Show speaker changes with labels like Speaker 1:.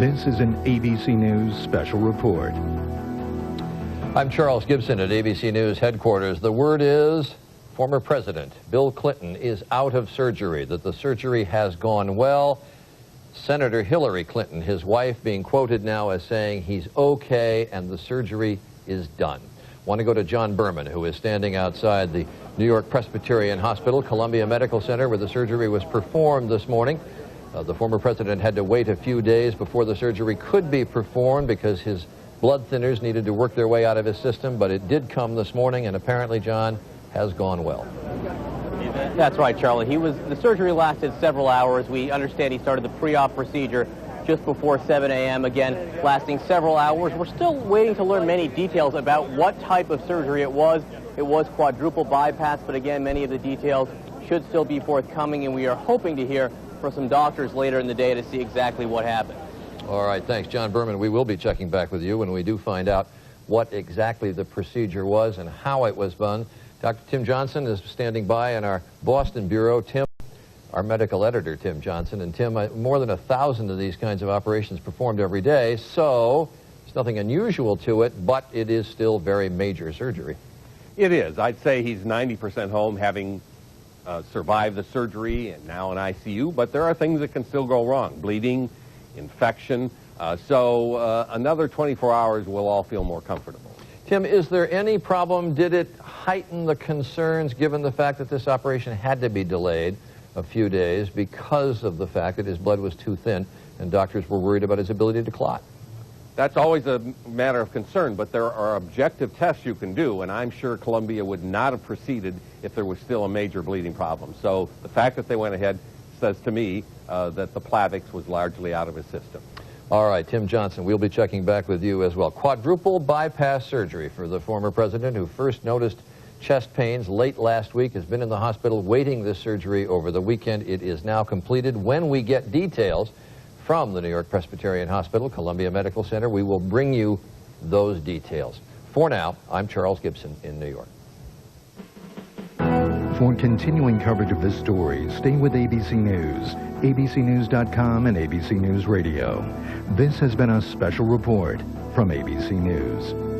Speaker 1: This is an ABC News special report.
Speaker 2: I'm Charles Gibson at ABC News headquarters. The word is former President Bill Clinton is out of surgery, that the surgery has gone well. Senator Hillary Clinton, his wife, being quoted now as saying he's okay and the surgery is done. Want to go to John Berman, who is standing outside the New York Presbyterian Hospital, Columbia Medical Center, where the surgery was performed this morning. The former president had to wait a few days before the surgery could be performed because his blood thinners needed to work their way out of his system, but it did come this morning, and apparently, John, has gone well.
Speaker 3: That's right, Charlie. The surgery lasted several hours. We understand he started the pre-op procedure just before 7 a.m., again, lasting several hours. We're still waiting to learn many details about what type of surgery it was. It was quadruple bypass, but again, many of the details should still be forthcoming, and we are hoping to hear from some doctors later in the day to see exactly what happened.
Speaker 2: All right, thanks, John Berman. We will be checking back with you when we do find out what exactly the procedure was and how it was done. Dr. Tim Johnson is standing by in our Boston bureau. Tim, our medical editor, Tim Johnson. And Tim, more than 1,000 of these kinds of operations performed every day, so there's nothing unusual to it, but it is still very major surgery.
Speaker 4: It is. I'd say he's 90% home, having survived the surgery and now in ICU, but there are things that can still go wrong. Bleeding, infection. So another 24 hours we'll all feel more comfortable.
Speaker 2: Tim, is there any problem? Did it heighten the concerns given the fact that this operation had to be delayed a few days because of the fact that his blood was too thin and doctors were worried about his ability to clot?
Speaker 4: That's always a matter of concern, but there are objective tests you can do, and I'm sure Columbia would not have proceeded if there was still a major bleeding problem. So the fact that they went ahead says to me that the Plavix was largely out of his system.
Speaker 2: All right, Tim Johnson, we'll be checking back with you as well. Quadruple bypass surgery for the former president, who first noticed chest pains late last week, has been in the hospital waiting this surgery over the weekend. It is now completed. When we get details from the New York Presbyterian Hospital, Columbia Medical Center, we will bring you those details. For now, I'm Charles Gibson in New York.
Speaker 1: For continuing coverage of this story, stay with ABC News, abcnews.com, and ABC News Radio. This has been a special report from ABC News.